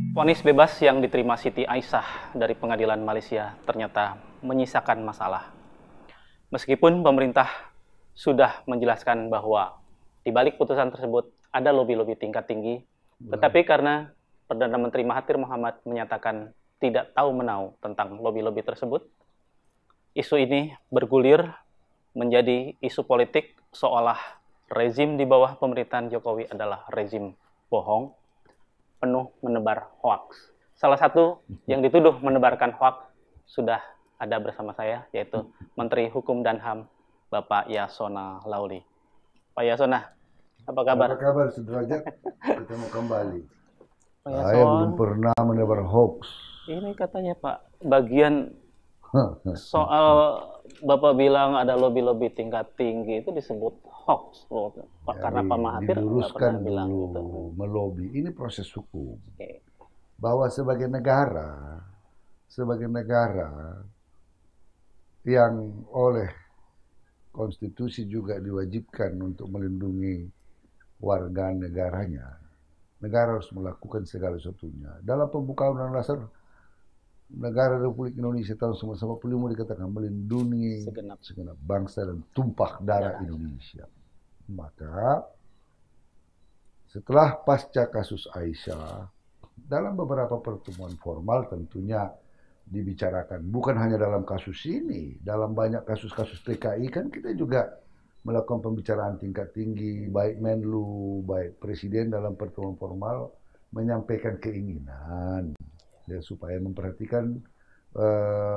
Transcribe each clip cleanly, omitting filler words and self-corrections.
Vonis bebas yang diterima Siti Aisyah dari pengadilan Malaysia ternyata menyisakan masalah. Meskipun pemerintah sudah menjelaskan bahwa di balik putusan tersebut ada lobi-lobi tingkat tinggi, tetapi karena Perdana Menteri Mahathir Mohamad menyatakan tidak tahu menau tentang lobi-lobi tersebut, isu ini bergulir menjadi isu politik seolah rezim di bawah pemerintahan Jokowi adalah rezim bohong, penuh menebar hoaks. Salah satu yang dituduh menebarkan hoaks sudah ada bersama saya, yaitu Menteri Hukum dan HAM, Bapak Yasona Lauli. Pak Yasona, apa kabar? Apa kabar sederajat? Ketemu kembali. Pak Saya belum Yason, pernah menebar hoax. ini katanya Pak, bagian soal Bapak bilang ada lobi-lobi tingkat tinggi itu disebut hoax, Pak, karena Pak Mahathir nggak Diluruskan pernah bilang dulu gitu. melobi. Ini proses hukum. Oke. Bahwa sebagai negara yang oleh konstitusi juga diwajibkan untuk melindungi warga negaranya, negara harus melakukan segala sesuatunya. Dalam pembukaan Undang-Undang Dasar Negara Republik Indonesia tahun 1945 dikatakan melindungi segenap bangsa dan tumpah darah Indonesia. Maka setelah pasca kasus Aisyah, dalam beberapa pertemuan formal tentunya dibicarakan. Bukan hanya dalam kasus ini, dalam banyak kasus-kasus PKI kan kita juga melakukan pembicaraan tingkat tinggi, baik Menlu, baik Presiden dalam pertemuan formal menyampaikan keinginan ya, supaya memperhatikan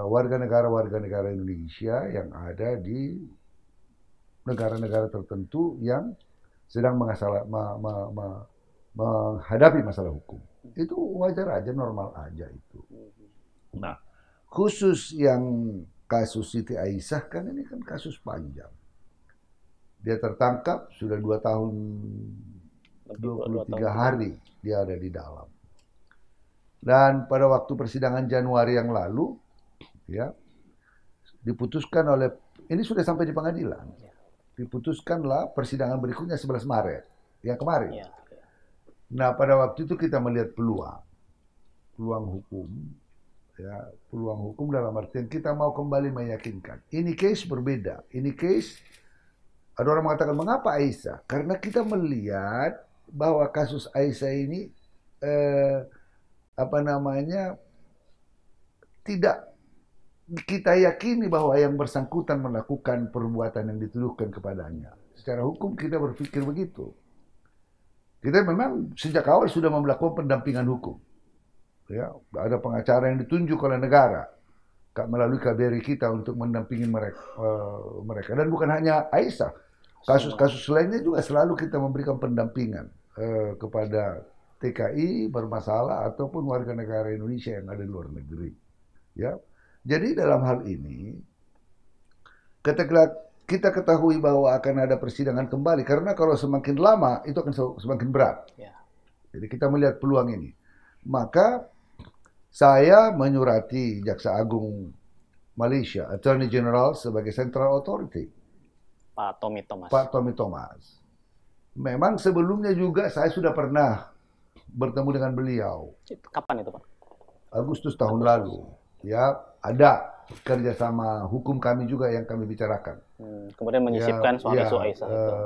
warga negara Indonesia yang ada di negara-negara tertentu yang sedang menghadapi masalah hukum. Itu wajar aja, normal aja itu. Nah, khusus yang kasus Siti Aisyah kan ini kan kasus panjang. Dia tertangkap sudah 2 tahun 23 hari dia ada di dalam. Dan pada waktu persidangan Januari yang lalu, ya, diputuskan oleh, ini sudah sampai di pengadilan, diputuskanlah persidangan berikutnya 11 Maret, yang kemarin. Nah, pada waktu itu kita melihat peluang hukum, ya, peluang hukum dalam artian kita mau kembali meyakinkan. Ini case berbeda, ini case, ada orang mengatakan, mengapa Aisyah? Karena kita melihat bahwa kasus Aisyah ini, tidak kita yakini bahwa yang bersangkutan melakukan perbuatan yang dituduhkan kepadanya. Secara hukum kita berpikir begitu. Kita memang sejak awal sudah melakukan pendampingan hukum. Ya, ada pengacara yang ditunjuk oleh negara melalui KBRI kita untuk mendampingi mereka. Dan bukan hanya Aisyah, kasus-kasus lainnya juga selalu kita memberikan pendampingan kepada TKI bermasalah ataupun warga negara Indonesia yang ada di luar negeri. Ya, jadi dalam hal ini kita ketahui bahwa akan ada persidangan kembali, karena kalau semakin lama itu akan semakin berat. Jadi kita melihat peluang ini. Maka saya menyurati Jaksa Agung Malaysia, Attorney General sebagai Central Authority, Pak Tommy Thomas. Pak Tommy Thomas. Memang sebelumnya juga saya sudah pernah bertemu dengan beliau. Kapan itu, Pak? Agustus tahun lalu. Ya, ada kerjasama hukum kami juga yang kami bicarakan. Kemudian menyisipkan soal isu Aisyah itu.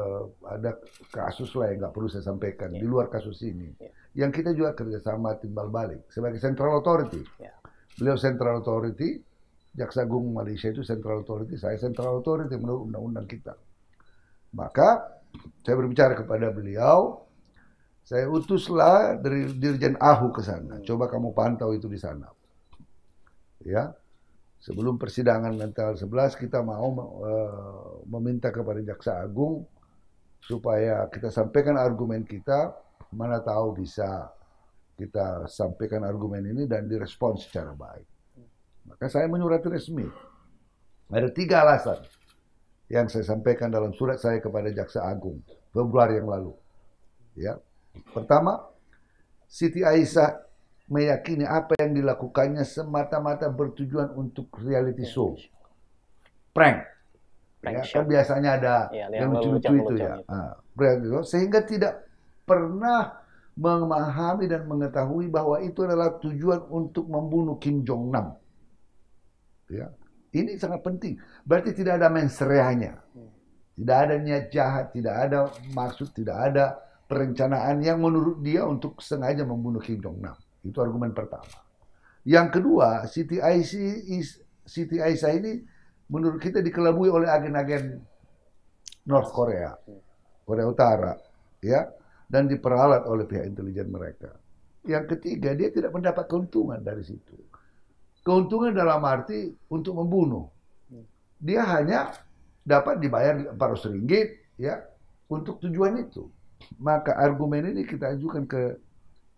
Ada kasus lah yang nggak perlu saya sampaikan di luar kasus ini. Yang kita juga kerjasama timbal balik sebagai Central Authority. Beliau Central Authority, Jaksa Agung Malaysia itu Central Authority, saya Central Authority menurut undang-undang kita. Maka saya berbicara kepada beliau, saya utuslah dari Dirjen AHU ke sana. Coba kamu pantau itu di sana. Ya, sebelum persidangan tanggal 11 kita mau meminta kepada Jaksa Agung supaya kita sampaikan argumen kita, mana tahu bisa kita sampaikan argumen ini dan direspons secara baik. Maka saya menyurati resmi. Ada 3 alasan yang saya sampaikan dalam surat saya kepada Jaksa Agung Februari yang lalu. Ya. Pertama, Siti Aisyah meyakini apa yang dilakukannya semata-mata bertujuan untuk reality show. Prank. Ya, kan biasanya ada yang lucu-lucu itu ya. Sehingga tidak pernah memahami dan mengetahui bahwa itu adalah tujuan untuk membunuh Kim Jong Nam. Ya, ini sangat penting. Berarti tidak ada mens reanya, tidak ada niat jahat, tidak ada maksud, tidak ada perencanaan yang menurut dia untuk sengaja membunuh Kim Jong Nam. Itu argumen pertama. Yang kedua, Siti Aisyah ini menurut kita dikelabui oleh agen-agen North Korea, Korea Utara, ya, dan diperalat oleh pihak intelijen mereka. Yang ketiga, dia tidak mendapat keuntungan dari situ. Keuntungan dalam arti untuk membunuh. Dia hanya dapat dibayar 400 ringgit, ya, untuk tujuan itu. Maka argumen ini kita ajukan ke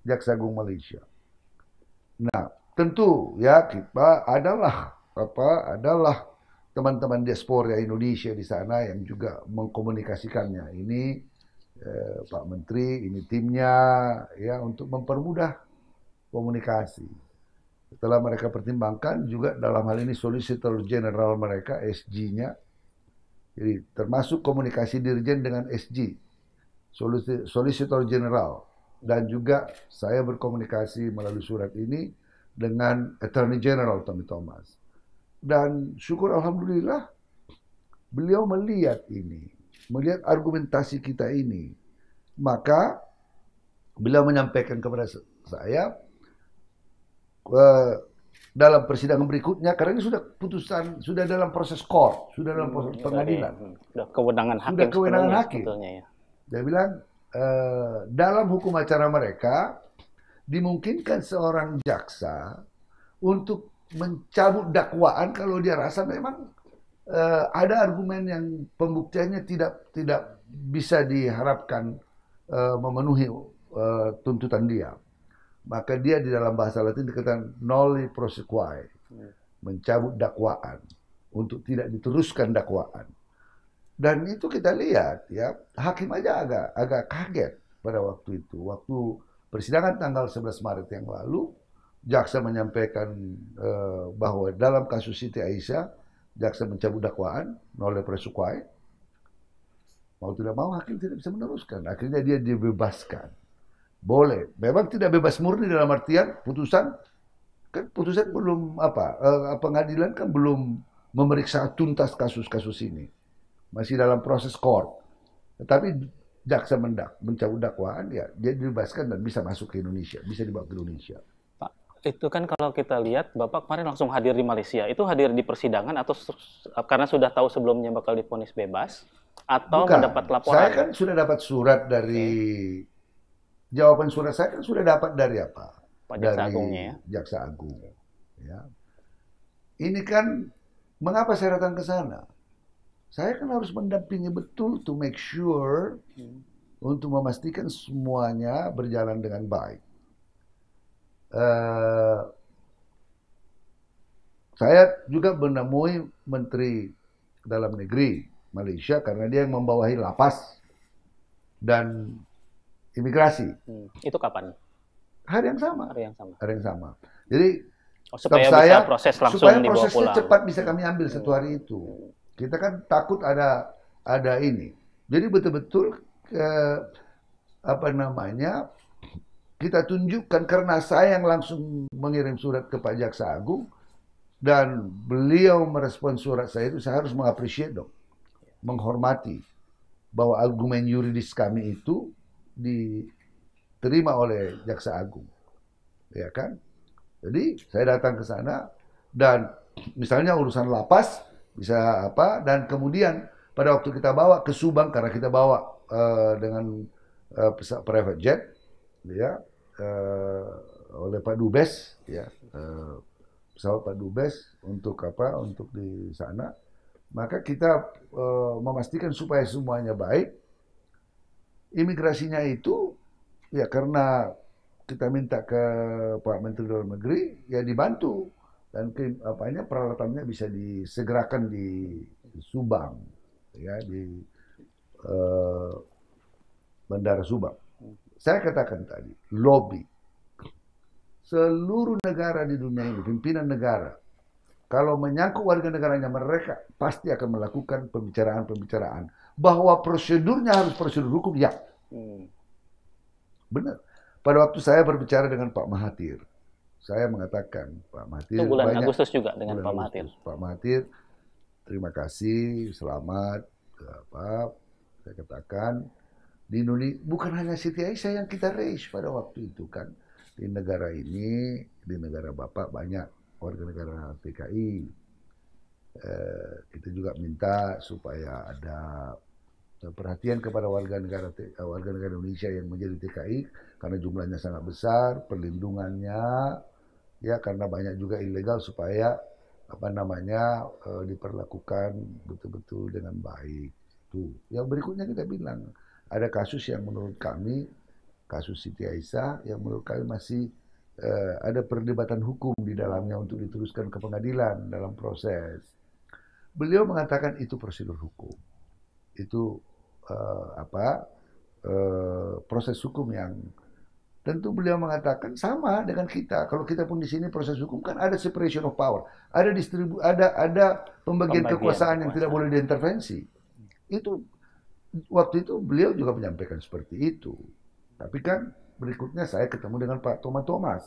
Jaksa Agung Malaysia. Nah, tentu ya kita adalah teman-teman diaspora Indonesia di sana yang juga mengkomunikasikannya. Ini Pak Menteri, ini timnya ya untuk mempermudah komunikasi. Setelah mereka pertimbangkan juga dalam hal ini Solicitor General mereka, SG-nya, jadi termasuk komunikasi Dirjen dengan SG, Solicitor General, dan juga saya berkomunikasi melalui surat ini dengan Attorney General Tommy Thomas. Dan syukur alhamdulillah beliau melihat ini, melihat argumentasi kita ini. Maka beliau menyampaikan kepada saya dalam persidangan berikutnya, karena ini sudah putusan, sudah dalam proses court, sudah dalam proses pengadilan. Sudah kewenangan hakim. Sudah kewenangan hakim. Ya. Dia bilang dalam hukum acara mereka dimungkinkan seorang jaksa untuk mencabut dakwaan kalau dia rasa memang ada argumen yang pembuktiannya tidak bisa diharapkan memenuhi tuntutan dia. Maka dia di dalam bahasa Latin dikatakan nolli prosequi, mencabut dakwaan untuk tidak diteruskan dakwaan. Dan itu kita lihat ya, hakim aja agak kaget pada waktu itu. Waktu persidangan tanggal 11 Maret yang lalu, jaksa menyampaikan bahwa dalam kasus Siti Aisyah, jaksa mencabut dakwaan nolli prosequi. Mau tidak mau hakim tidak bisa meneruskan. Akhirnya dia dibebaskan. Boleh, memang tidak bebas murni dalam artian putusan belum pengadilan kan belum memeriksa tuntas kasus-kasus ini, masih dalam proses court. Tetapi jaksa mencabut dakwaan, ya dia dibebaskan dan bisa masuk ke Indonesia, bisa dibawa ke Indonesia. Pak, itu kan kalau kita lihat Bapak kemarin langsung hadir di Malaysia, itu hadir di persidangan atau karena sudah tahu sebelumnya bakal divonis bebas atau Bukan. mendapat laporan? Saya kan sudah dapat surat dari jawaban surat saya kan sudah dapat dari apa? Pak Jaksa dari Agungnya ya? Jaksa Agung. Ya. Ini kan mengapa saya datang ke sana? Saya kan harus mendampingi betul to make sure untuk memastikan semuanya berjalan dengan baik. Saya juga menemui Menteri Dalam Negeri Malaysia karena dia yang membawahi lapas dan imigrasi. Itu kapan? Hari yang sama. Hari yang sama. Hari yang sama. Jadi supaya saya, bisa proses langsung supaya dibawa prosesnya pulang. cepat bisa kami ambil satu hari itu. Kita kan takut ada ini. Jadi betul-betul kita tunjukkan karena saya yang langsung mengirim surat ke Pak Jaksa Agung dan beliau merespon surat saya itu, saya harus mengapresiasi dong, menghormati bahwa argumen yuridis kami itu diterima oleh Jaksa Agung, ya kan? Jadi saya datang ke sana dan misalnya urusan lapas bisa dan kemudian pada waktu kita bawa ke Subang karena kita bawa dengan pesawat private jet, ya, oleh Pak Dubes, ya, pesawat Pak Dubes untuk di sana, maka kita memastikan supaya semuanya baik. Imigrasinya itu ya karena kita minta ke Pak Menteri Dalam Negeri ya dibantu dan peralatannya bisa disegerakan di Subang, ya, di Bandara Subang. Saya katakan tadi, lobby seluruh negara di dunia ini, pimpinan negara, kalau menyangkut warga negaranya, mereka pasti akan melakukan pembicaraan bahwa prosedurnya harus prosedur hukum, ya. Benar. Pada waktu saya berbicara dengan Pak Mahathir, saya mengatakan, Pak Mahathir, Itu bulan banyak, Agustus juga dengan bulan Pak Mahathir. Agustus. Pak Mahathir, terima kasih, selamat. Apa, saya katakan, di Indonesia bukan hanya Siti Aisyah yang kita raise pada waktu itu kan. Di negara ini, di negara Bapak banyak warga negara PKI. Kita juga minta supaya ada perhatian kepada warga negara Indonesia yang menjadi TKI karena jumlahnya sangat besar, perlindungannya ya karena banyak juga ilegal supaya diperlakukan betul-betul dengan baik. Tuh. Yang berikutnya kita bilang ada kasus yang menurut kami kasus Siti Aisyah yang menurut kami masih ada perdebatan hukum di dalamnya untuk diteruskan ke pengadilan dalam proses. Beliau mengatakan itu prosedur hukum. Itu proses hukum yang tentu beliau mengatakan sama dengan kita. Kalau kita pun di sini proses hukum kan ada separation of power, ada pembagian kekuasaan yang tidak boleh diintervensi. Itu waktu itu beliau juga menyampaikan seperti itu. Tapi kan berikutnya saya ketemu dengan Pak Thomas.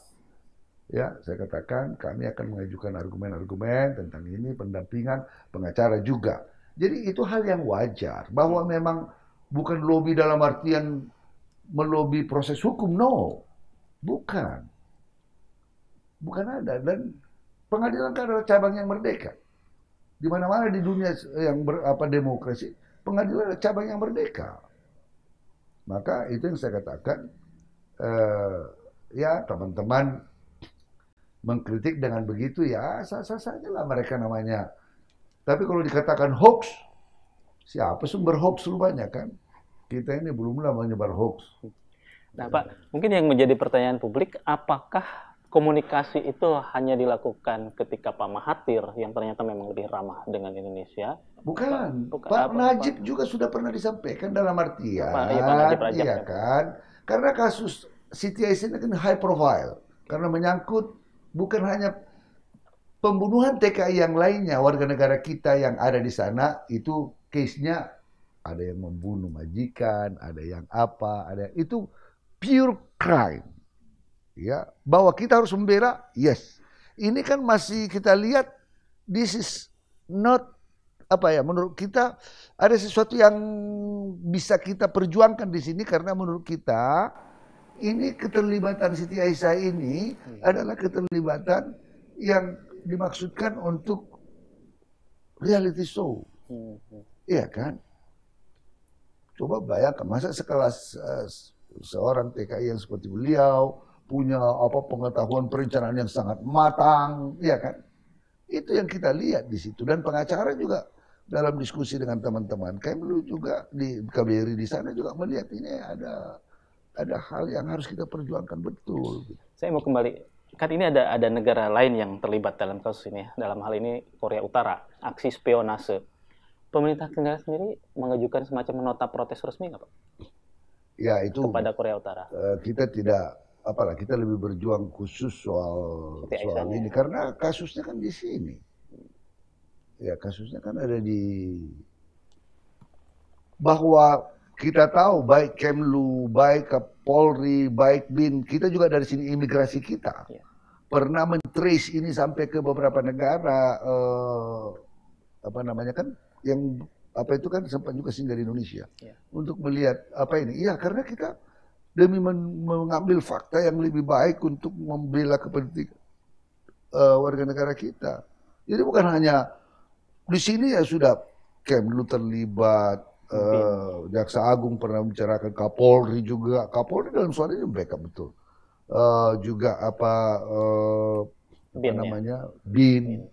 Ya, saya katakan kami akan mengajukan argumen-argumen tentang ini, pendampingan, pengacara juga. Jadi itu hal yang wajar bahwa memang bukan lobby dalam artian melobi proses hukum, no. Bukan. Bukan ada. Dan pengadilan kan adalah cabang yang merdeka. Di mana-mana di dunia yang demokrasi, pengadilan adalah cabang yang merdeka. Maka itu yang saya katakan, ya teman-teman mengkritik dengan begitu ya sah-sah saja lah mereka namanya. Tapi kalau dikatakan hoax, siapa sumber hoax rupanya kan? Kita ini belum lama menyebar hoax. Nah Pak, mungkin yang menjadi pertanyaan publik, apakah komunikasi itu hanya dilakukan ketika Pak Mahathir yang ternyata memang lebih ramah dengan Indonesia? Bukan. Pak Najib juga sudah pernah disampaikan dalam artian, iya kan? Karena kasus Siti Aisyah ini kan high profile, karena menyangkut bukan hanya pembunuhan TKI yang lainnya, warga negara kita yang ada di sana, itu case-nya ada yang membunuh majikan, ada yang apa, itu pure crime. Ya, bahwa kita harus membela, yes. Ini kan masih kita lihat, this is not, menurut kita ada sesuatu yang bisa kita perjuangkan di sini karena menurut kita, ini keterlibatan Siti Aisyah ini adalah keterlibatan yang dimaksudkan untuk reality show. Iya kan? Coba bayangkan, masa sekelas seorang TKI yang seperti beliau punya pengetahuan perencanaan yang sangat matang, iya kan? Itu yang kita lihat di situ. Dan pengacara juga dalam diskusi dengan teman-teman Kemlu juga di KBRI di sana juga melihat ini ada hal yang harus kita perjuangkan betul. Saya mau kembali, kan ini ada negara lain yang terlibat dalam kasus ini, dalam hal ini Korea Utara, aksi spionase. Pemerintah negara sendiri mengajukan semacam nota protes resmi nggak Pak? Ya itu kepada Korea Utara. Kita tidak, kita lebih berjuang khusus soal ini karena kasusnya kan di sini. Ya kasusnya kan ada di bahwa kita tahu baik Kemlu, baik Polri, baik BIN, kita juga dari sini imigrasi kita pernah men-trace ini sampai ke beberapa negara, yang itu kan sempat juga singgah di Indonesia untuk melihat ini. Iya karena kita demi mengambil fakta yang lebih baik untuk membela kepentingan warga negara kita. Jadi bukan hanya di sini ya sudah Kemlu terlibat. Jaksa Agung pernah membicarakan, Kapolri juga, Kapolri dalam soal ini backup betul. Juga BIN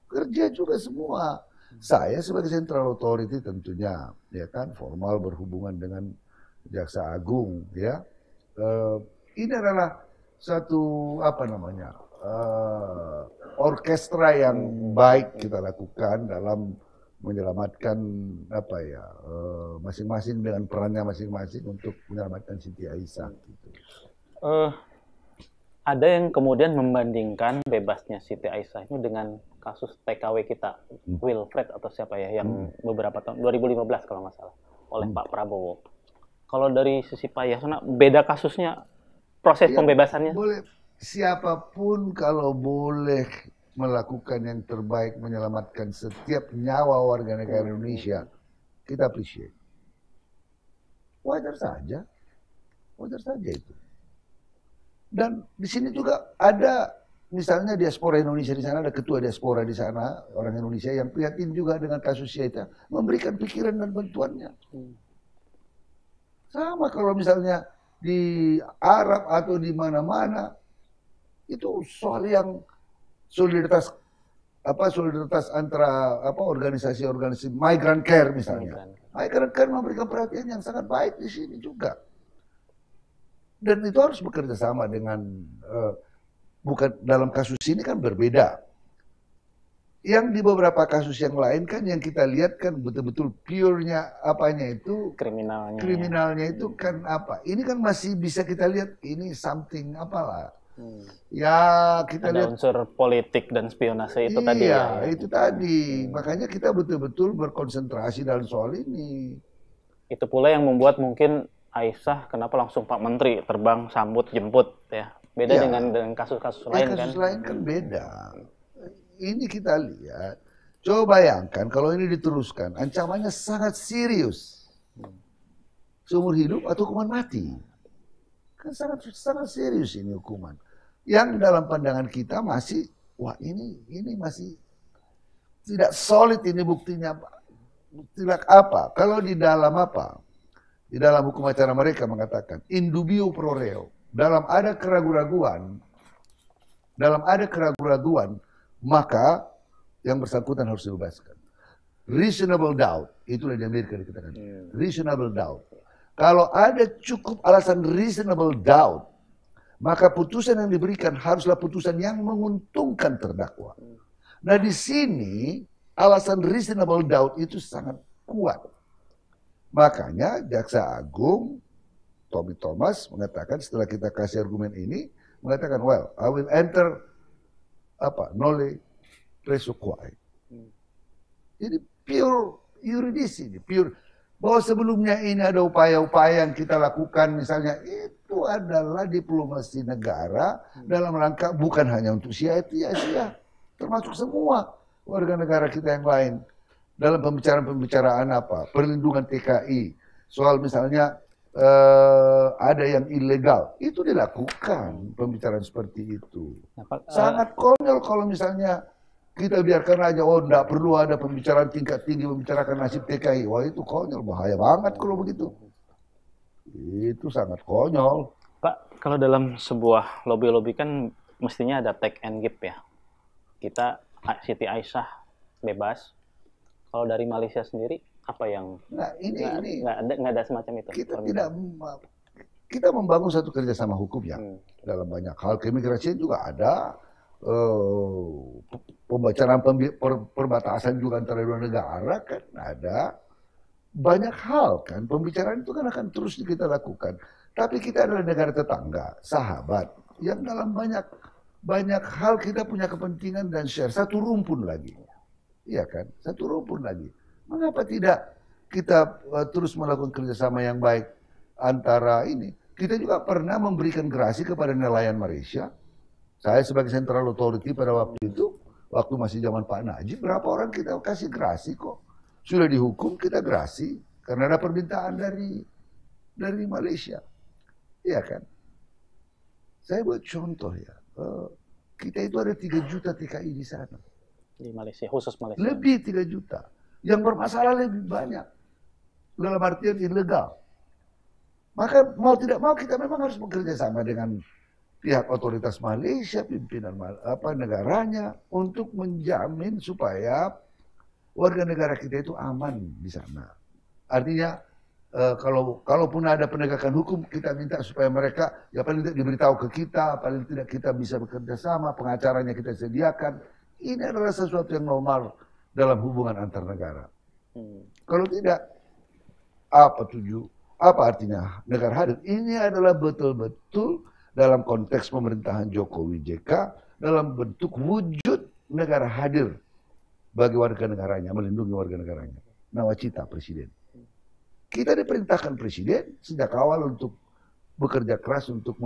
kerja juga semua. Saya sebagai Central Authority tentunya, ya kan, formal berhubungan dengan Jaksa Agung, ya. Ini adalah satu orkestra yang baik kita lakukan dalam menyelamatkan masing-masing dengan perannya masing-masing untuk menyelamatkan Siti Aisyah. Gitu. Ada yang kemudian membandingkan bebasnya Siti Aisyah ini dengan kasus TKW kita, Wilfred atau siapa ya, yang beberapa tahun 2015 kalau nggak salah oleh Pak Prabowo. Kalau dari sisi Pak Yasona, beda kasusnya proses Ya, pembebasannya? boleh siapapun kalau boleh melakukan yang terbaik menyelamatkan setiap nyawa warga negara Indonesia, kita appreciate. Wajar saja itu. Dan di sini juga ada misalnya diaspora Indonesia di sana, ada ketua diaspora di sana, orang Indonesia yang prihatin juga dengan kasus Syaita, memberikan pikiran dan bantuannya. Sama kalau misalnya di Arab atau di mana-mana, itu soal yang solidaritas antara organisasi migrant care misalnya. Migrant care memberikan perhatian yang sangat baik di sini juga. Dan itu harus bekerja sama dengan bukan dalam kasus ini kan berbeda. Yang di beberapa kasus yang lain kan yang kita lihat kan betul-betul pure-nya apanya itu kriminalnya itu kan apa? Ini kan masih bisa kita lihat ini something apalah. Ya kita ada lihat unsur politik dan spionase itu tadi ya. Itu tadi. Makanya kita betul-betul berkonsentrasi dalam soal ini. Itu pula yang membuat mungkin Aisyah kenapa langsung Pak Menteri terbang sambut jemput ya. Beda dengan kasus-kasus lain kan. Kasus lain kan beda. Ini kita lihat. Coba bayangkan kalau ini diteruskan, ancamannya sangat serius. Seumur hidup atau hukuman mati. Kan sangat serius ini hukuman. Yang dalam pandangan kita masih, wah ini masih tidak solid ini buktinya. Tidak apa. Kalau di dalam apa? Di dalam hukum acara mereka mengatakan, in dubio pro reo. Dalam ada keraguan-raguan, maka yang bersangkutan harus dibebaskan. Reasonable doubt, itulah di Amerika dikatakan. Reasonable doubt. Kalau ada cukup alasan reasonable doubt, maka putusan yang diberikan haruslah putusan yang menguntungkan terdakwa. Nah di sini alasan reasonable doubt itu sangat kuat. Makanya Jaksa Agung Tommy Thomas mengatakan setelah kita kasih argumen ini, mengatakan, well, I will enter nolle prosequi. Jadi pure yuridis ini, pure bahwa sebelumnya ini ada upaya-upaya yang kita lakukan, misalnya itu adalah diplomasi negara dalam rangka bukan hanya untuk Asia, termasuk semua warga negara kita yang lain dalam pembicaraan perlindungan TKI, soal misalnya ada yang ilegal, itu dilakukan pembicaraan seperti itu. Sangat konyol kalau misalnya kita biarkan aja, enggak perlu ada pembicaraan tingkat tinggi membicarakan nasib TKI. Wah itu konyol, bahaya banget kalau begitu. Itu sangat konyol. Pak, kalau dalam sebuah lobby-lobby kan mestinya ada take and give ya. Kita, Siti Aisyah bebas. Kalau dari Malaysia sendiri, apa yang nggak ada semacam itu? Kita membangun satu kerjasama hukum ya. Dalam banyak hal, keimigrasian juga ada. Pembicaraan perbatasan juga antara dua negara kan ada. Banyak hal kan, pembicaraan itu kan akan terus kita lakukan. Tapi kita adalah negara tetangga, sahabat, yang dalam banyak hal kita punya kepentingan dan share. Satu rumpun lagi. Iya kan, satu rumpun lagi. Mengapa tidak kita terus melakukan kerjasama yang baik antara ini? Kita juga pernah memberikan gerasi kepada nelayan Malaysia. Saya sebagai Central Authority pada waktu itu, waktu masih zaman Pak Najib, berapa orang kita kasih gerasi kok. Sudah dihukum kita gerasi, karena ada permintaan dari Malaysia. Iya kan? Saya buat contoh ya, kita itu ada 3 juta TKI di sana. Di Malaysia, khusus Malaysia. Lebih 3 juta. Yang bermasalah lebih banyak. Dalam artian ilegal. Maka mau tidak mau kita memang harus bekerja sama dengan pihak otoritas Malaysia, pimpinan negaranya untuk menjamin supaya warga negara kita itu aman di sana. Artinya kalaupun ada penegakan hukum, kita minta supaya mereka ya paling tidak diberitahu ke kita, paling tidak kita bisa bekerja sama, pengacaranya kita sediakan. Ini adalah sesuatu yang normal dalam hubungan antar negara. Kalau tidak, apa artinya negara hadir? Ini adalah betul-betul dalam konteks pemerintahan Jokowi JK, dalam bentuk wujud negara hadir bagi warga negaranya, melindungi warga negaranya. Nawacita Presiden. Kita diperintahkan Presiden sejak awal untuk bekerja keras untuk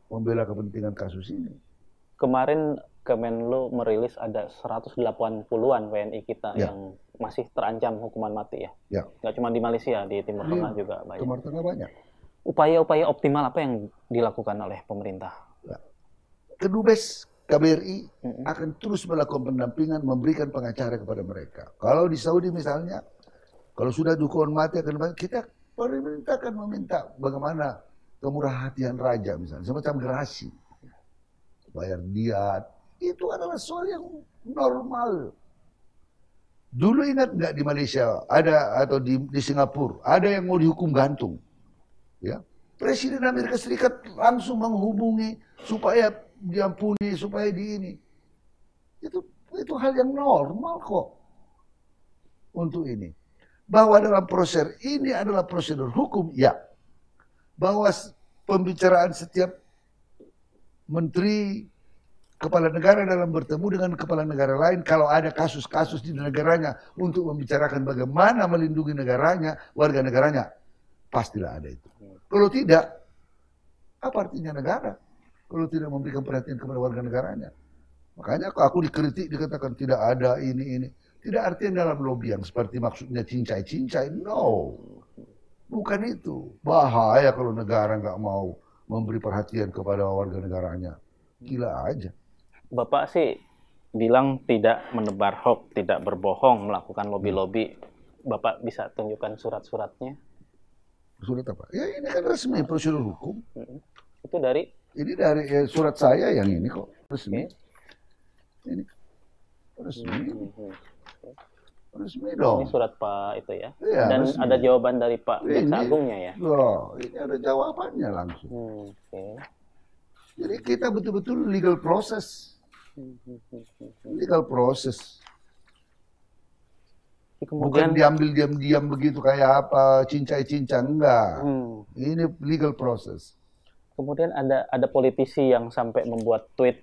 membela kepentingan kasus ini. Kemarin Kemenlu merilis ada 180-an WNI kita yang masih terancam hukuman mati ya. Nggak cuma di Malaysia, di Timur Tengah juga banyak. Timur Tengah banyak. Upaya-upaya optimal apa yang dilakukan oleh pemerintah? Kedubes KBRI akan terus melakukan pendampingan, memberikan pengacara kepada mereka. Kalau di Saudi misalnya, kalau sudah hukuman mati kita pemerintah akan meminta bagaimana kemurahan hatian raja misalnya, semacam gerasi, bayar diat. Itu adalah soal yang normal. Dulu ingat nggak di Malaysia ada atau di Singapura ada yang mau dihukum gantung, ya Presiden Amerika Serikat langsung menghubungi supaya diampuni, supaya di ini. Itu hal yang normal kok untuk ini. Bahwa dalam proses ini adalah prosedur hukum, ya. Bahwa pembicaraan setiap menteri kepala negara dalam bertemu dengan kepala negara lain, kalau ada kasus-kasus di negaranya untuk membicarakan bagaimana melindungi negaranya, warga negaranya, pastilah ada itu. Kalau tidak, apa artinya negara? Kalau tidak memberikan perhatian kepada warga negaranya. Makanya aku dikritik, dikatakan tidak ada ini. Tidak artinya dalam lobby yang seperti maksudnya cincai-cincai. No, bukan itu. Bahaya kalau negara nggak mau memberi perhatian kepada warga negaranya. Gila aja. Bapak sih bilang tidak menebar hoax, tidak berbohong, melakukan lobby-lobby. Bapak bisa tunjukkan surat-suratnya? Surat apa? Ya ini kan resmi prosedur hukum. Itu dari? Ini dari surat saya yang ini kok resmi. Ini resmi. Resmi dong. Ini surat Pak itu ya. Ya dan resmi. Ada jawaban dari Pak Jaksa Agungnya ya. Loh, ini ada jawabannya langsung. Jadi kita betul-betul legal process. Legal process. Kemudian, bukan diambil diam-diam begitu kayak apa cincai-cincang, enggak. Ini legal process. Kemudian ada politisi yang sampai membuat tweet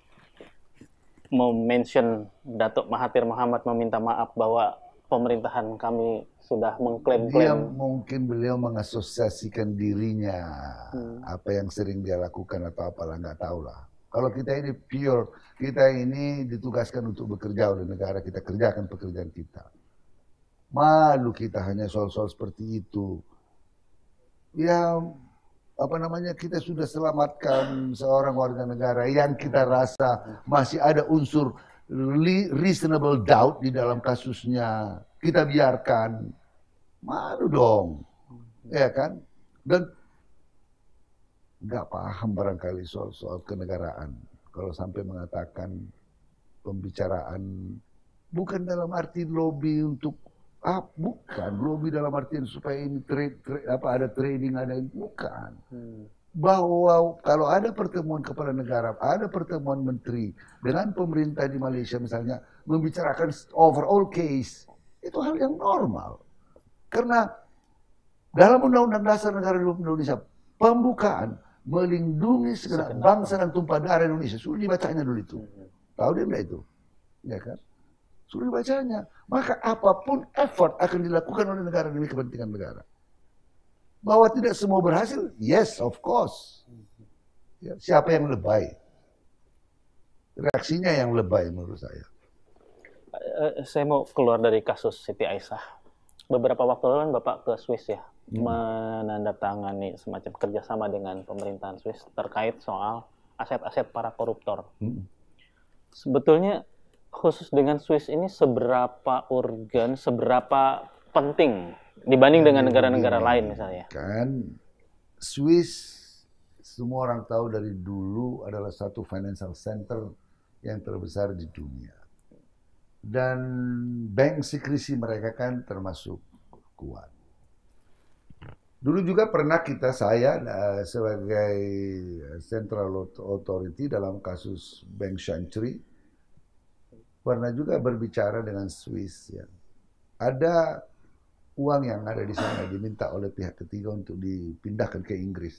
mention Datuk Mahathir Mohamad meminta maaf bahwa pemerintahan kami sudah mengklaim-klaim. Mungkin beliau mengasosiasikan dirinya apa yang sering dia lakukan atau apalah, nggak tahu lah. Kalau kita ini pure, kita ini ditugaskan untuk bekerja oleh negara, kita kerjakan pekerjaan kita. Malu kita hanya soal-soal seperti itu. Ya, apa namanya, kita sudah selamatkan seorang warga negara yang kita rasa masih ada unsur reasonable doubt di dalam kasusnya. Kita biarkan. Malu dong. Ya kan? Dan nggak paham barangkali soal kenegaraan. Kalau sampai mengatakan pembicaraan bukan dalam arti lobby untuk bukan lobby dalam artian supaya ini ada trading, ada ini, bukan. Bahwa kalau ada pertemuan kepala negara, ada pertemuan menteri dengan pemerintah di Malaysia misalnya membicarakan overall case, itu hal yang normal. Karena dalam Undang-Undang Dasar Negara Republik Indonesia, pembukaan melindungi segenap bangsa dan tumpah darah Indonesia. Sudah dibacanya dulu itu. Tahu dia enggak itu? Ya kan? Sudah dibacanya. Maka apapun effort akan dilakukan oleh negara demi kepentingan negara. Bahwa tidak semua berhasil, yes, of course. Ya, siapa yang lebay? Reaksinya yang lebay menurut saya. Saya mau keluar dari kasus Siti Aisyah. Beberapa waktu lalu kan Bapak ke Swiss ya, menandatangani semacam kerjasama dengan pemerintahan Swiss terkait soal aset-aset para koruptor. Sebetulnya khusus dengan Swiss ini seberapa urgen, seberapa penting dibanding dengan negara-negara lain misalnya? Kan Swiss semua orang tahu dari dulu adalah satu financial center yang terbesar di dunia. Dan bank secrecy mereka kan termasuk kuat. Dulu juga pernah saya sebagai Central Authority dalam kasus Bank Chancery pernah juga berbicara dengan Swiss ya. Ada uang yang ada di sana diminta oleh pihak ketiga untuk dipindahkan ke Inggris.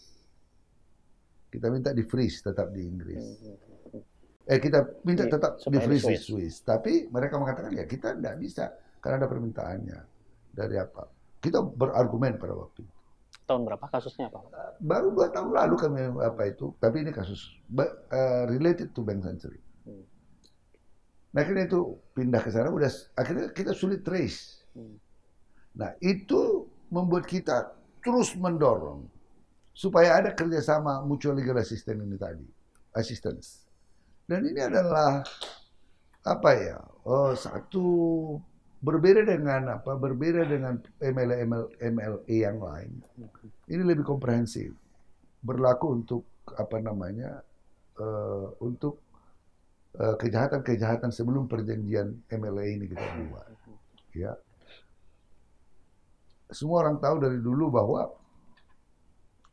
Kita minta di freeze tetap di Inggris. Kita minta tetap di freeze di Swiss. Tapi mereka mengatakan ya kita tidak bisa karena ada permintaannya. Dari apa? Kita berargumen pada waktu itu. Tahun berapa kasusnya, Pak? Baru 2 tahun lalu kami apa itu, tapi ini kasus related to Bank Century. Nah, akhirnya itu pindah ke sana, akhirnya kita sulit trace. Nah, itu membuat kita terus mendorong supaya ada kerjasama mutual legal assistance. Dan ini adalah apa ya? Satu berbeda dengan MLA yang lain. Ini lebih komprehensif, berlaku untuk untuk kejahatan-kejahatan sebelum perjanjian MLA ini kita buat. Ya, semua orang tahu dari dulu bahwa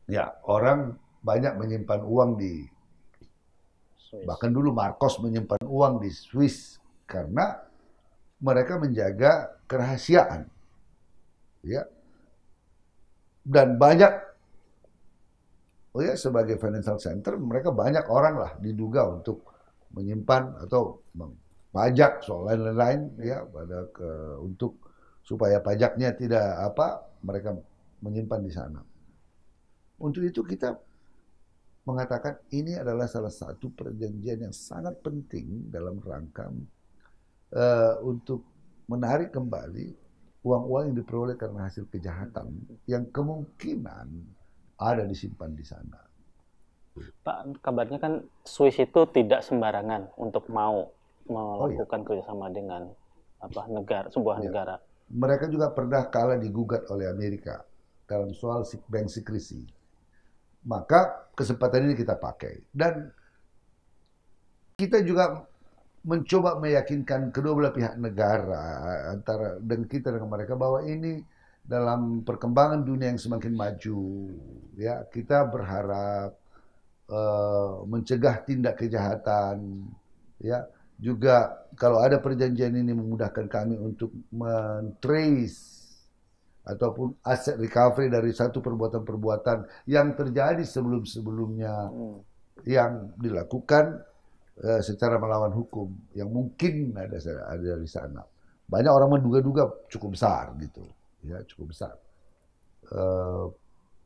ya orang banyak menyimpan uang di Swiss. Bahkan dulu Marcos menyimpan uang di Swiss karena mereka menjaga kerahasiaan. Ya. Dan banyak sebagai financial center mereka banyak orang lah diduga untuk menyimpan atau pajak soal lain-lain ya untuk supaya pajaknya tidak mereka menyimpan di sana. Untuk itu kita mengatakan ini adalah salah satu perjanjian yang sangat penting dalam rangka untuk menarik kembali uang-uang yang diperoleh karena hasil kejahatan yang kemungkinan ada disimpan di sana. Pak, kabarnya kan Swiss itu tidak sembarangan untuk mau melakukan kerjasama dengan sebuah negara. Mereka juga pernah kalah digugat oleh Amerika dalam soal bank secrecy. Maka kesempatan ini kita pakai. Dan kita juga mencoba meyakinkan kedua belah pihak negara antara kita dengan mereka bahwa ini dalam perkembangan dunia yang semakin maju, ya kita berharap mencegah tindak kejahatan, ya juga kalau ada perjanjian ini memudahkan kami untuk men-trace ataupun aset recovery dari satu perbuatan-perbuatan yang terjadi sebelum-sebelumnya yang dilakukan secara melawan hukum yang mungkin ada di sana. Banyak orang menduga-duga cukup besar gitu, ya cukup besar.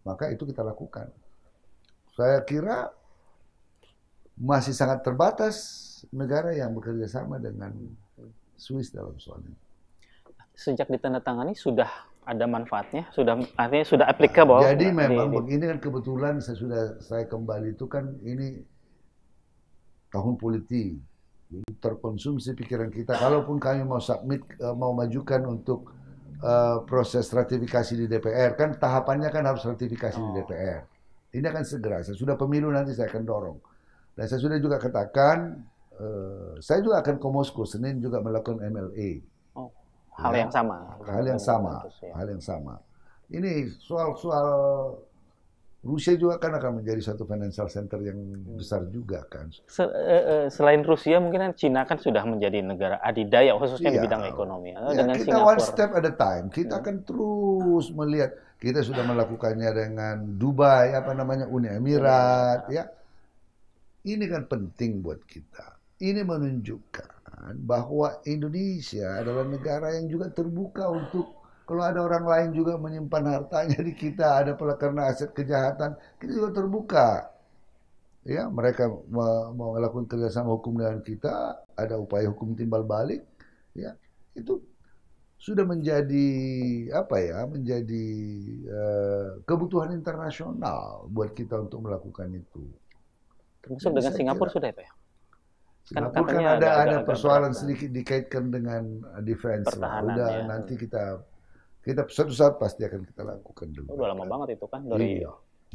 Maka itu kita lakukan. Saya kira masih sangat terbatas negara yang bekerja sama dengan Swiss dalam soal ini. Sejak ditandatangani sudah ada manfaatnya, artinya sudah applicable. Jadi memang begini kan kebetulan saya kembali itu kan ini tahun politik. Jadi terkonsumsi pikiran kita. Kalaupun kami mau majukan untuk proses ratifikasi di DPR, kan tahapannya kan harus ratifikasi di DPR. Ini akan segera. Sesudah pemilu nanti saya akan dorong. Dan saya sudah juga katakan, saya juga akan ke Moskow Senin juga melakukan MLA. Hal yang sama. Hal yang sama. Ini soal Rusia juga kan akan menjadi satu financial center yang besar juga kan. Selain Rusia, mungkin Cina kan sudah menjadi negara adidaya khususnya di bidang ekonomi. Dengan kita Singapura, one step at a time. Kita akan terus melihat. Kita sudah melakukannya dengan Dubai, Uni Emirat, ya. Ini kan penting buat kita. Ini menunjukkan bahwa Indonesia adalah negara yang juga terbuka untuk kalau ada orang lain juga menyimpan hartanya di kita, ada pula karena aset kejahatan, kita juga terbuka. Ya, mereka mau melakukan kerjasama hukum dengan kita, ada upaya hukum timbal balik, ya itu sudah menjadi kebutuhan internasional buat kita untuk melakukan itu. Termasuk dengan Singapura sudah ya, Pak? Singapura kan ada persoalan sedikit dikaitkan dengan defense. Udah nanti kita suatu saat pasti akan kita lakukan dulu. Udah lama banget itu kan dari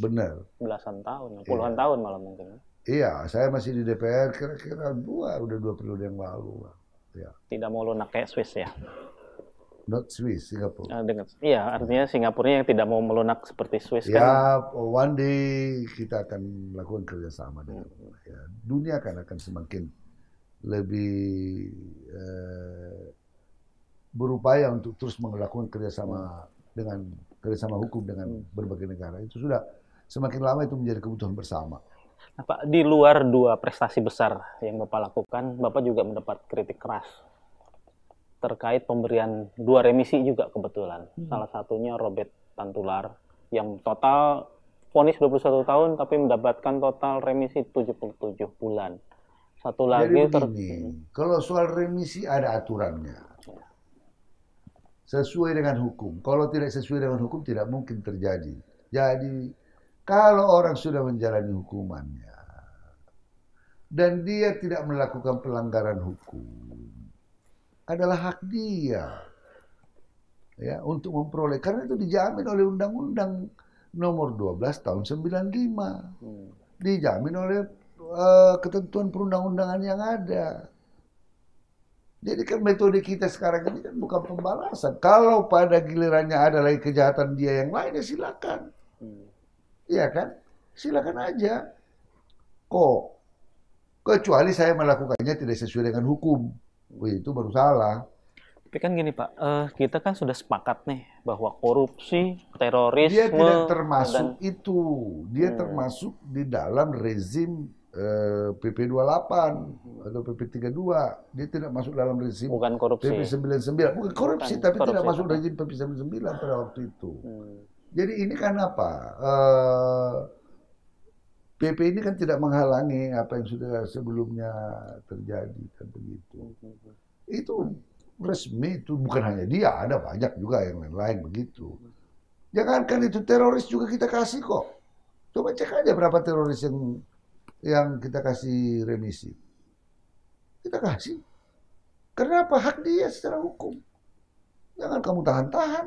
benar. Belasan tahun, puluhan tahun malah mungkin. Iya, saya masih di DPR kira-kira udah 2 periode yang lalu. Ya. Tidak mau lunak kayak Swiss ya? Not Swiss, Singapura. Iya, artinya Singapura yang tidak mau melunak seperti Swiss kan. Ya, one day kita akan melakukan kerjasama dengan dunia akan semakin lebih berupaya untuk terus melakukan kerjasama hukum dengan berbagai negara. Itu sudah semakin lama itu menjadi kebutuhan bersama. Nah, Pak, di luar 2 prestasi besar yang Bapak lakukan, Bapak juga mendapat kritik keras terkait pemberian 2 remisi juga kebetulan. Salah satunya Robert Tantular yang total vonis 21 tahun tapi mendapatkan total remisi 77 bulan. Satu lagi Jadi begini, kalau soal remisi ada aturannya. Sesuai dengan hukum. Kalau tidak sesuai dengan hukum tidak mungkin terjadi. Jadi kalau orang sudah menjalani hukumannya dan dia tidak melakukan pelanggaran hukum, adalah hak dia ya untuk memperoleh, karena itu dijamin oleh Undang-Undang Nomor 12 tahun 95. Dijamin oleh ketentuan perundang-undangan yang ada. Jadi kan metode kita sekarang ini kan bukan pembalasan. Kalau pada gilirannya ada lagi kejahatan dia yang lain, ya silakan. Iya kan? Silakan aja. Kok? Kecuali saya melakukannya tidak sesuai dengan hukum. Itu baru salah. Tapi kan gini Pak, kita kan sudah sepakat nih bahwa korupsi, terorisme... Dia tidak termasuk itu. Dia termasuk di dalam rezim PP 28 atau PP 32. Dia tidak masuk dalam rezim bukan korupsi. PP 99. Bukan korupsi, tapi korupsi, tidak masuk rezim PP 99 pada waktu itu. Jadi ini kan apa? PP ini kan tidak menghalangi apa yang sudah sebelumnya terjadi, kan begitu. Itu resmi, itu bukan hanya dia, ada banyak juga yang lain-lain begitu. Jangankan itu, teroris juga kita kasih kok. Coba cek aja berapa teroris yang kita kasih remisi. Kita kasih. Kenapa? Hak dia secara hukum. Jangan kamu tahan-tahan.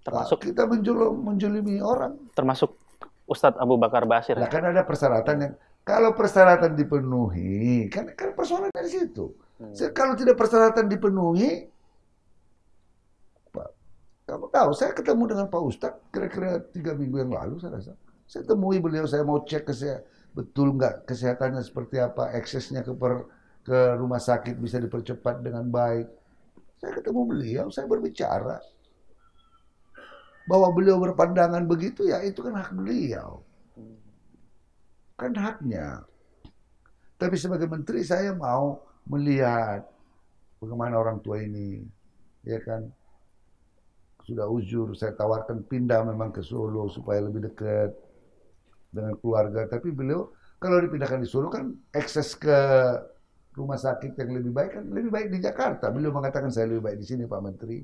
Termasuk kita menjolimi orang. Termasuk Ustadz Abu Bakar Basir. Nah, kan ada persyaratan yang, kalau persyaratan dipenuhi, kan persoalan dari situ. Kalau tidak persyaratan dipenuhi, Pak, kamu tahu, saya ketemu dengan Pak Ustadz kira-kira 3 minggu yang lalu, saya rasa. Saya temui beliau, saya mau cek betul nggak kesehatannya seperti apa, aksesnya ke rumah sakit bisa dipercepat dengan baik. Saya ketemu beliau, saya berbicara. Bahwa beliau berpandangan begitu, ya itu kan hak beliau. Kan haknya. Tapi sebagai menteri saya mau melihat bagaimana orang tua ini, ya kan, sudah uzur, saya tawarkan pindah memang ke Solo supaya lebih dekat dengan keluarga. Tapi beliau kalau dipindahkan di Solo kan akses ke rumah sakit yang lebih baik kan lebih baik di Jakarta. Beliau mengatakan saya lebih baik di sini Pak Menteri,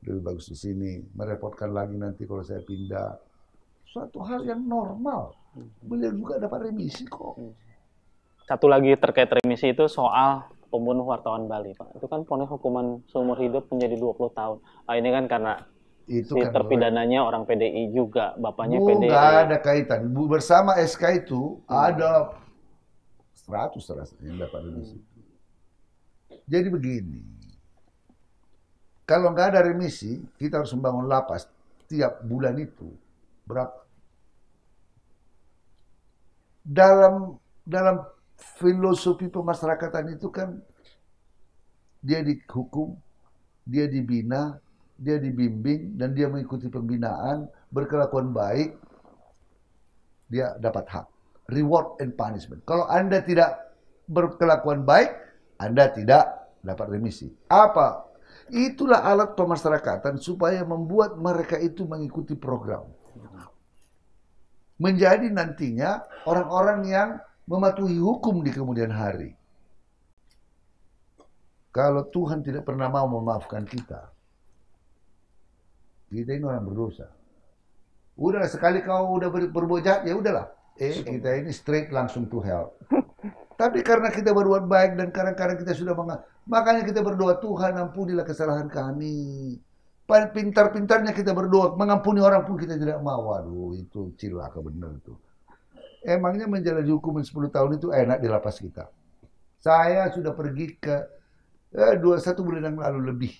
lebih bagus di sini, merepotkan lagi nanti kalau saya pindah. Suatu hal yang normal. Beliau juga dapat remisi kok. Satu lagi terkait remisi itu soal pembunuh wartawan Bali, Pak. Itu kan vonis hukuman seumur hidup menjadi 20 tahun. Ini kan karena itu si kan terpidananya orang PDI juga, bapaknya PDI. Nggak ada kaitan. Bersama SK itu ada 100 rasanya yang dapat remisi. Jadi begini, kalau nggak ada remisi, kita harus membangun lapas tiap bulan itu. Berapa? Dalam filosofi pemasyarakatan itu kan dia dihukum, dia dibina, dia dibimbing, dan dia mengikuti pembinaan, berkelakuan baik, dia dapat hak. Reward and punishment. Kalau Anda tidak berkelakuan baik, Anda tidak dapat remisi. Apa? Itulah alat pemasyarakatan supaya membuat mereka itu mengikuti program. Menjadi nantinya orang-orang yang mematuhi hukum di kemudian hari. Kalau Tuhan tidak pernah mau memaafkan kita, kita ini orang berdosa. Udahlah, sekali kau udah berbuat jahat, ya udahlah. Kita ini straight langsung to hell. Tapi karena kita berbuat baik dan kadang-kadang kita sudah makanya kita berdoa, Tuhan ampunilah kesalahan kami. Pintar-pintarnya kita berdoa, mengampuni orang pun kita tidak mau. Waduh, itu cilaka benar itu. Emangnya menjalani hukuman 10 tahun itu enak di lapas kita. Saya sudah pergi ke 1 bulan yang lalu lebih.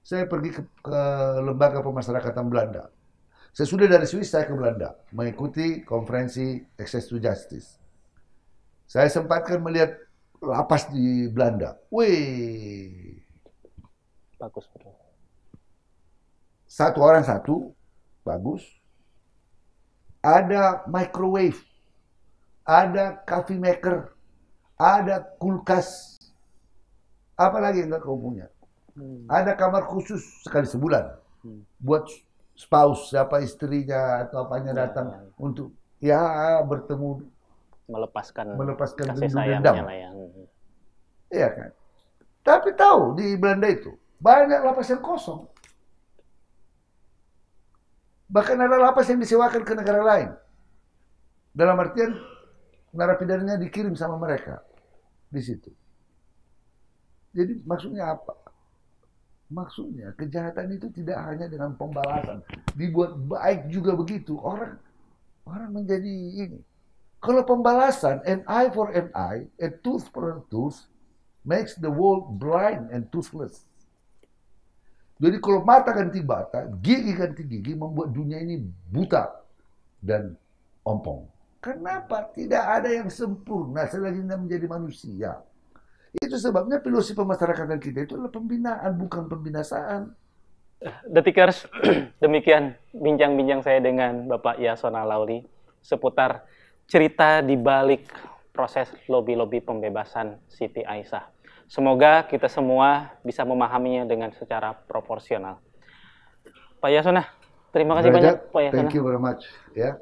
Saya pergi ke lembaga pemasyarakatan Belanda. Sesudah dari Swiss saya ke Belanda mengikuti konferensi Access to Justice. Saya sempatkan melihat lapas di Belanda. Wih, bagus betul. 1 orang 1, bagus. Ada microwave, ada coffee maker, ada kulkas. Apa lagi yang nggak kau punya? Ada kamar khusus sekali sebulan buat spouse, siapa istrinya atau apanya datang untuk bertemu, melepaskan rindu kasih sayangnya dendam. lah ya. Iya kan? Tapi tahu di Belanda itu banyak lapas yang kosong. Bahkan ada lapas yang disewakan ke negara lain. Dalam artian narapidananya dikirim sama mereka di situ. Jadi maksudnya apa? Maksudnya kejahatan itu tidak hanya dengan pembalasan, dibuat baik juga begitu. Orang menjadi ini. Kalau pembalasan, an eye for an eye, a tooth for a tooth, makes the world blind and toothless. Jadi kalau mata ganti mata, gigi ganti gigi, membuat dunia ini buta dan ompong. Kenapa? Tidak ada yang sempurna selagi tidak menjadi manusia. Itu sebabnya filosofi pemasarakatan kita itu adalah pembinaan, bukan pembinasaan. Detikers, demikian bincang-bincang saya dengan Bapak Yasona Lawli seputar cerita di balik proses lobi-lobi pembebasan Siti Aisyah. Semoga kita semua bisa memahaminya dengan secara proporsional. Pak Yasona, terima kasih banyak Pak Yasona. Thank you very much. Ya.